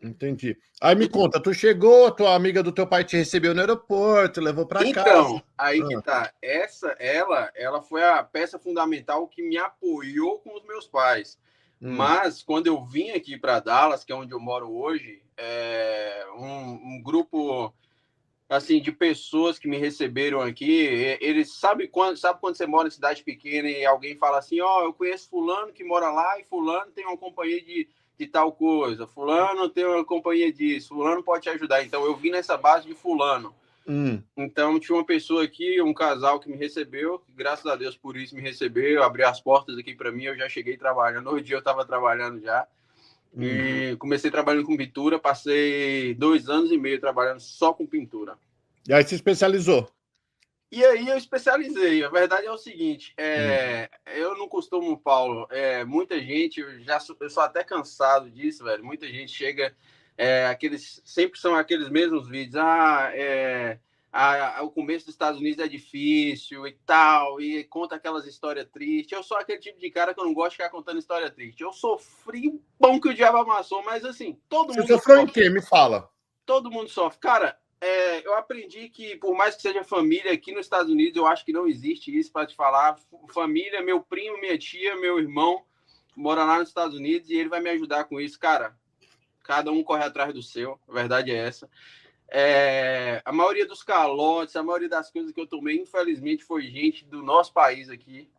Entendi. Aí me conta, tu chegou, a tua amiga do teu pai te recebeu no aeroporto, levou para casa. Então, aí que tá. Ela foi a peça fundamental que me apoiou com os meus pais. Mas quando eu vim aqui para Dallas, que é onde eu moro hoje, um grupo assim de pessoas que me receberam aqui, eles sabe quando você mora em cidade pequena e alguém fala assim, ó, eu conheço fulano que mora lá e fulano tem uma companhia de tal coisa, fulano tem uma companhia disso, fulano pode te ajudar. Então eu vim nessa base de fulano. Então tinha uma pessoa aqui, um casal que me recebeu, graças a Deus por isso me recebeu, abriu as portas aqui para mim, eu já cheguei trabalhando, no dia eu estava trabalhando já. E comecei trabalhando com pintura, passei 2 anos e meio trabalhando só com pintura. E aí se especializou? E aí eu especializei. A verdade é o seguinte, eu não costumo, Paulo, muita gente, eu sou até cansado disso, velho. Muita gente chega, sempre são aqueles mesmos vídeos. O começo dos Estados Unidos é difícil e tal, e conta aquelas histórias tristes. Eu sou aquele tipo de cara que eu não gosto de ficar contando história triste. Eu sofri o pão que o diabo amassou, mas assim, todo mundo Você sofreu sofre. em quê? Me fala. Todo mundo sofre. Cara, eu aprendi que, por mais que seja família, aqui nos Estados Unidos, eu acho que não existe isso para te falar. Família, meu primo, minha tia, meu irmão, mora lá nos Estados Unidos e ele vai me ajudar com isso. Cara, cada um corre atrás do seu, a verdade é essa. A maioria dos calotes, a maioria das coisas que eu tomei, infelizmente, foi gente do nosso país aqui.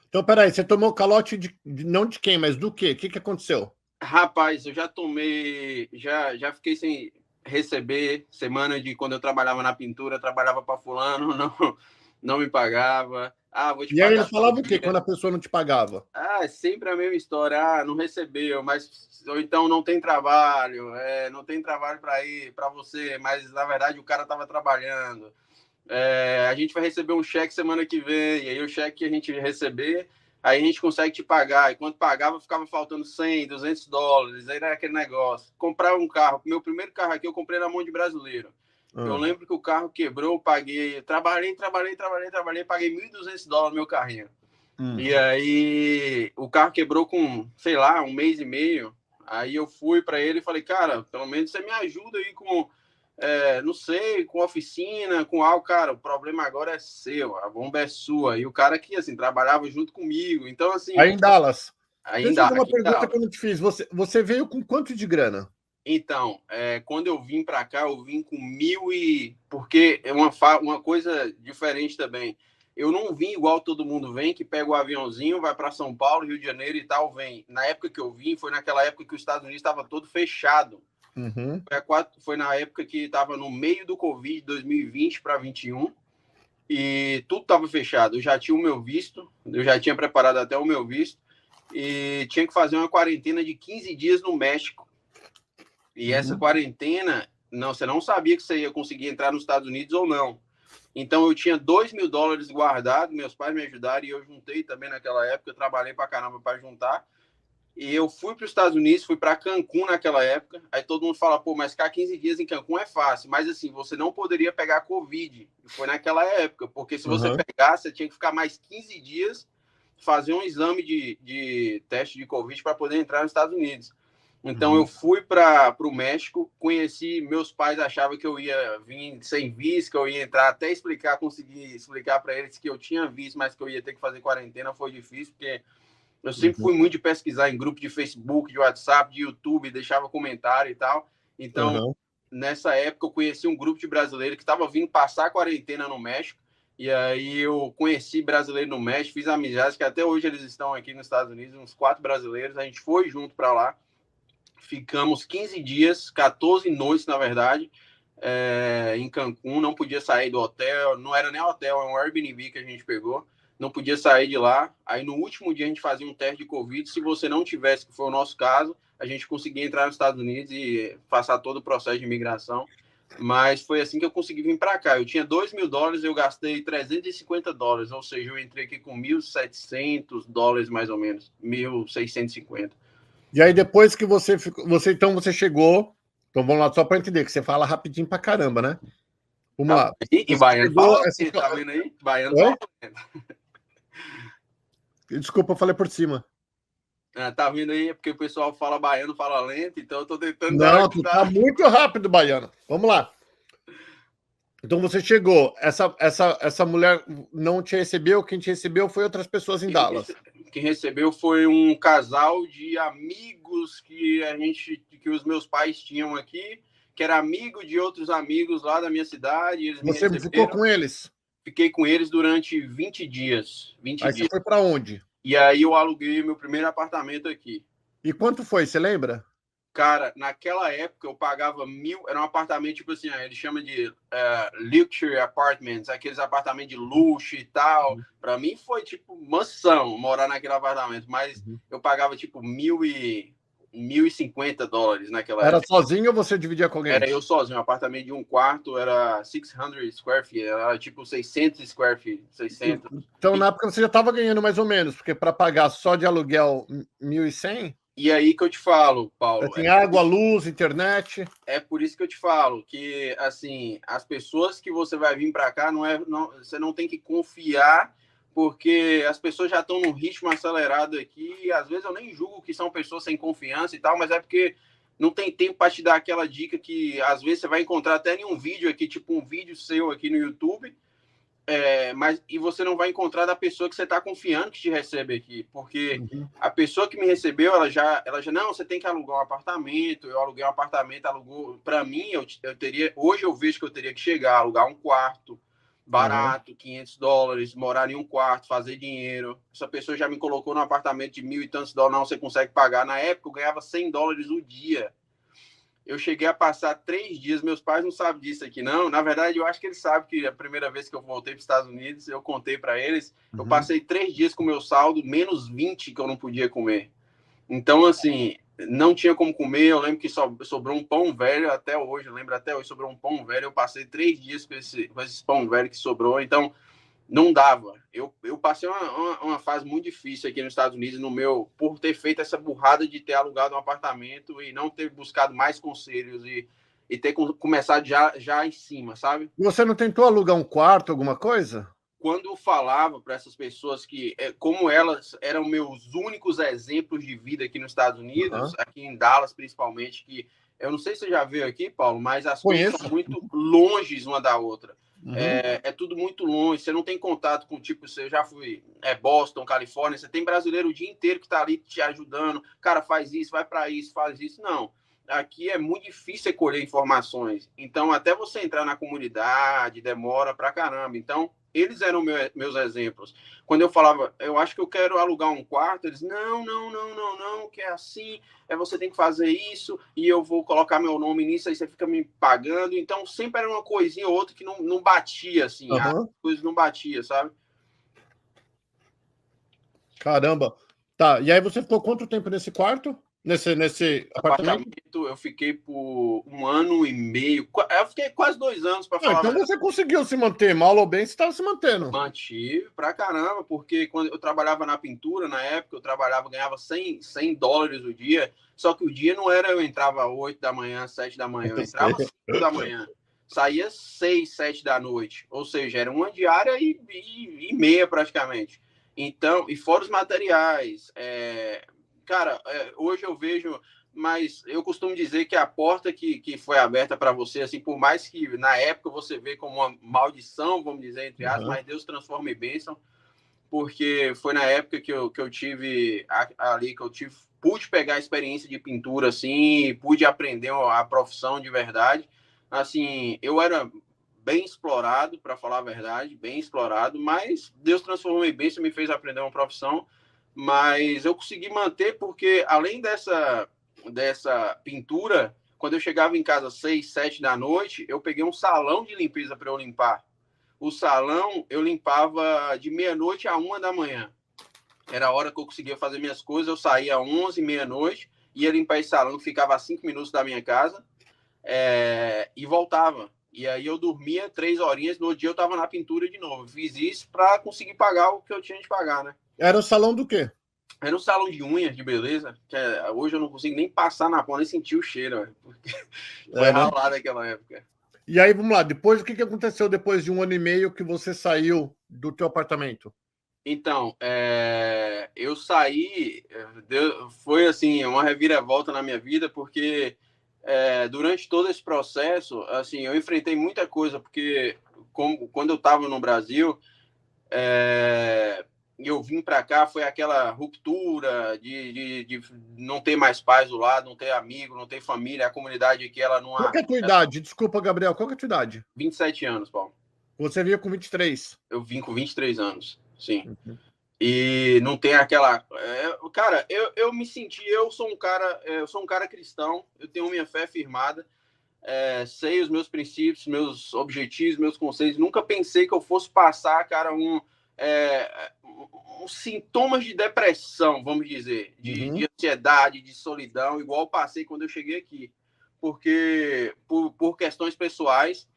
Então, peraí, você tomou calote não de quem, mas do quê? O que aconteceu? Rapaz, eu já tomei, já fiquei sem receber semana de quando eu trabalhava na pintura, trabalhava para fulano, não me pagava. Vou te E aí ele pagar falava todo o quê dia. quando a pessoa não te pagava? É sempre a mesma história. Não recebeu, ou então não tem trabalho, não tem trabalho para ir para você, mas na verdade o cara estava trabalhando. A gente vai receber um cheque semana que vem, e aí o cheque que a gente receber, aí a gente consegue te pagar. E quando pagava, ficava faltando 100, 200 dólares. Aí era aquele negócio. Comprar um carro. Meu primeiro carro aqui eu comprei na mão de brasileiro. Eu lembro que o carro quebrou, paguei. Trabalhei, paguei 1.200 dólares no meu carrinho. E aí o carro quebrou com, sei lá, 1 mês e meio. Aí eu fui para ele e falei, cara, pelo menos você me ajuda aí com não sei, com oficina, com algo, cara, o problema agora é seu, a bomba é sua. E o cara que, assim, trabalhava junto comigo. Então, assim... Aí em Dallas. Deixa eu Ainda fazer uma aqui em pergunta que eu Dallas. não te fiz. Você veio com quanto de grana? Então, quando eu vim para cá, eu vim com 1.000 e... Porque é uma coisa diferente também. Eu não vim igual todo mundo vem, que pega o aviãozinho, vai para São Paulo, Rio de Janeiro e tal, vem. Na época que eu vim, foi naquela época que os Estados Unidos estava todo fechado. Foi na época que estava no meio do Covid, 2020 para 2021, e tudo estava fechado. Eu já tinha o meu visto, eu já tinha preparado até o meu visto, e tinha que fazer uma quarentena de 15 dias no México. E essa quarentena, você não sabia que você ia conseguir entrar nos Estados Unidos ou não. Então eu tinha 2.000 dólares guardados, meus pais me ajudaram, e eu juntei também naquela época, eu trabalhei para caramba para juntar. E eu fui para os Estados Unidos, fui para Cancún naquela época. Aí todo mundo fala, pô, mas ficar 15 dias em Cancún é fácil. Mas assim, você não poderia pegar Covid. E foi naquela época, porque se você pegasse, você tinha que ficar mais 15 dias, fazer um exame de teste de Covid para poder entrar nos Estados Unidos. Então eu fui para o México, conheci, meus pais achavam que eu ia vir sem visto, que eu ia entrar, até conseguir explicar para eles que eu tinha visto, mas que eu ia ter que fazer quarentena. Foi difícil, porque... Eu sempre fui muito de pesquisar em grupo de Facebook, de WhatsApp, de YouTube, deixava comentário e tal. Então, nessa época, eu conheci um grupo de brasileiros que estava vindo passar a quarentena no México. E aí eu conheci brasileiro no México, fiz amizades, que até hoje eles estão aqui nos Estados Unidos, uns 4 brasileiros. A gente foi junto para lá. Ficamos 15 dias, 14 noites, na verdade, em Cancún. Não podia sair do hotel, não era nem hotel, é um Airbnb que a gente pegou. Não podia sair de lá. Aí no último dia a gente fazia um teste de Covid. Se você não tivesse, que foi o nosso caso, a gente conseguia entrar nos Estados Unidos e passar todo o processo de imigração. Mas foi assim que eu consegui vir para cá. Eu tinha 2.000 dólares, eu gastei 350 dólares, ou seja, eu entrei aqui com 1.700 dólares mais ou menos, 1.650. E aí depois que você ficou, então você chegou, então vamos lá só para entender que você fala rapidinho para caramba, né? Vamos lá. E baiano fala, você tá vendo aí? Baiano fala. Desculpa, eu falei por cima. Tá vendo aí? É porque o pessoal fala baiano, fala lento, então eu tô tentando dar uma Não, tu tá muito rápido, baiano. Vamos lá. Então você chegou, essa mulher não te recebeu, quem te recebeu foi outras pessoas em Dallas. Quem recebeu foi um casal de amigos que os meus pais tinham aqui, que era amigo de outros amigos lá da minha cidade. Eles me Você ficou com eles? Fiquei com eles durante 20 dias. 20 Aí dias. você foi para onde? E aí eu aluguei meu primeiro apartamento aqui. E quanto foi, você lembra? Cara, naquela época eu pagava 1.000, era um apartamento tipo assim, ele chama de luxury apartments, aqueles apartamentos de luxo e tal. Para mim foi tipo mansão morar naquele apartamento, mas eu pagava tipo $1.050 naquela Era época. sozinho ou você dividia com alguém? Era eu sozinho, um apartamento de um quarto, era 600 square feet, era tipo 600 square feet, 600. Então na época você já estava ganhando mais ou menos, porque para pagar só de aluguel 1.100... E aí que eu te falo, Paulo. Tem água, luz, internet. É por isso que eu te falo que, assim, as pessoas que você vai vir para cá, você não tem que confiar, porque as pessoas já estão num ritmo acelerado aqui, e às vezes eu nem julgo que são pessoas sem confiança e tal, mas é porque não tem tempo para te dar aquela dica que às vezes você vai encontrar até em um vídeo aqui, tipo um vídeo seu aqui no YouTube, e você não vai encontrar da pessoa que você está confiando que te recebe aqui, porque a pessoa que me recebeu, ela já não, você tem que alugar um apartamento. Eu aluguei um apartamento, alugou para mim, eu teria, hoje eu vejo que eu teria que chegar, alugar um quarto barato, $500, morar em um quarto, fazer dinheiro. Essa pessoa já me colocou num apartamento de $1.000 e tantos, não, você consegue pagar. Na época eu ganhava $100 o dia. Eu cheguei a passar 3 dias, meus pais não sabem disso aqui, não. Na verdade, eu acho que eles sabem que a primeira vez que eu voltei para os Estados Unidos, eu contei para eles, eu passei 3 dias com meu saldo, menos 20 que eu não podia comer. Então, assim, não tinha como comer. Eu lembro que sobrou um pão velho até hoje, eu lembro até hoje, sobrou um pão velho. Eu passei 3 dias com esse pão velho que sobrou, então não dava. Eu passei uma fase muito difícil aqui nos Estados Unidos, por ter feito essa burrada de ter alugado um apartamento e não ter buscado mais conselhos e ter começado já em cima, sabe? Você não tentou alugar um quarto, alguma coisa? Quando eu falava para essas pessoas que, como elas eram meus únicos exemplos de vida aqui nos Estados Unidos, aqui em Dallas principalmente, que eu não sei se você já veio aqui, Paulo, mas as coisas são muito longe uma da outra. É tudo muito longe, você não tem contato com, tipo, você já foi Boston, Califórnia, você tem brasileiro o dia inteiro que tá ali te ajudando, cara, faz isso, vai para isso, faz isso. Não, aqui é muito difícil colher informações, então até você entrar na comunidade demora pra caramba. Então eles eram meus exemplos. Quando eu falava, eu acho que eu quero alugar um quarto, eles, não, que é assim, você tem que fazer isso, e eu vou colocar meu nome nisso, aí você fica me pagando. Então, sempre era uma coisinha ou outra que não batia, assim, as coisas não batiam, sabe? Caramba. Tá, e aí você ficou quanto tempo nesse quarto? Nesse apartamento? Eu fiquei por 1 ano e meio. Eu fiquei quase 2 anos para falar. Então você conseguiu se manter, mal ou bem, você estava se mantendo. Mantive pra caramba, porque quando eu trabalhava na pintura, na época, ganhava $100 o dia. Só que o dia não era, eu entrava 8 da manhã, 7 da manhã, eu entrava 5 da manhã. Saía 6, 7 da noite. Ou seja, era uma diária e meia praticamente. Então, e fora os materiais. Cara, hoje eu vejo, mas eu costumo dizer que a porta que foi aberta para você, assim, por mais que na época você vê como uma maldição, vamos dizer, entre aspas, mas Deus transforma em bênção, porque foi na época que eu tive ali, pude pegar a experiência de pintura, assim, pude aprender a profissão de verdade. Assim, eu era bem explorado, para falar a verdade, bem explorado, mas Deus transformou em bênção, me fez aprender uma profissão. Mas eu consegui manter porque, além dessa pintura, quando eu chegava em casa às 6, 7 da noite, eu peguei um salão de limpeza para eu limpar. O salão eu limpava de meia-noite a 1 da manhã. Era a hora que eu conseguia fazer minhas coisas. Eu saía às 11, meia-noite, ia limpar esse salão, que ficava a 5 minutos da minha casa, e voltava. E aí eu dormia 3 horinhas, no outro dia eu estava na pintura de novo. Fiz isso para conseguir pagar o que eu tinha de pagar, né? Era o salão do quê? Era um salão de unhas, de beleza, que hoje eu não consigo nem passar na ponta, nem sentir o cheiro, porque foi ralado naquela época. E aí, vamos lá, depois, o que aconteceu depois de 1 ano e meio que você saiu do teu apartamento? Então, eu saí, foi assim, uma reviravolta na minha vida, porque durante todo esse processo, assim, eu enfrentei muita coisa, porque quando eu estava no Brasil, eu vim para cá, foi aquela ruptura de não ter mais pais do lado, não ter amigo, não ter família, a comunidade aqui, ela não... Qual que é a tua idade? Desculpa, Gabriel, qual que é a tua idade? 27 anos, Paulo. Você veio com 23. Eu vim com 23 anos, sim. Uhum. E não tem aquela. Cara, eu me senti. Eu sou um cara cristão, eu tenho minha fé firmada, sei os meus princípios, meus objetivos, meus conceitos. Nunca pensei que eu fosse passar, cara, sintomas de depressão, vamos dizer, de ansiedade, de solidão, igual eu passei quando eu cheguei aqui. Porque, por questões pessoais,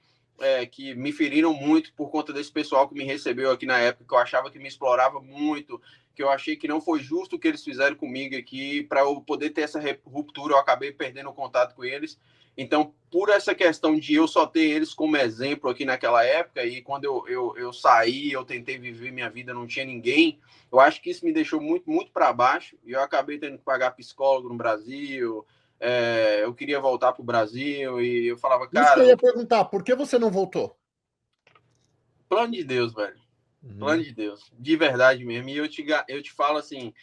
que me feriram muito por conta desse pessoal que me recebeu aqui na época, que eu achava que me explorava muito, que eu achei que não foi justo o que eles fizeram comigo aqui. Para eu poder ter essa ruptura, eu acabei perdendo o contato com eles. Então, por essa questão de eu só ter eles como exemplo aqui naquela época, e quando eu saí, eu tentei viver minha vida, não tinha ninguém, eu acho que isso me deixou muito, muito para baixo, e eu acabei tendo que pagar psicólogo no Brasil. Eu queria voltar para o Brasil, e eu falava, Isso que cara, eu ia perguntar, por que você não voltou? plano de Deus, velho. Plano de Deus. De verdade mesmo. E eu te falo assim,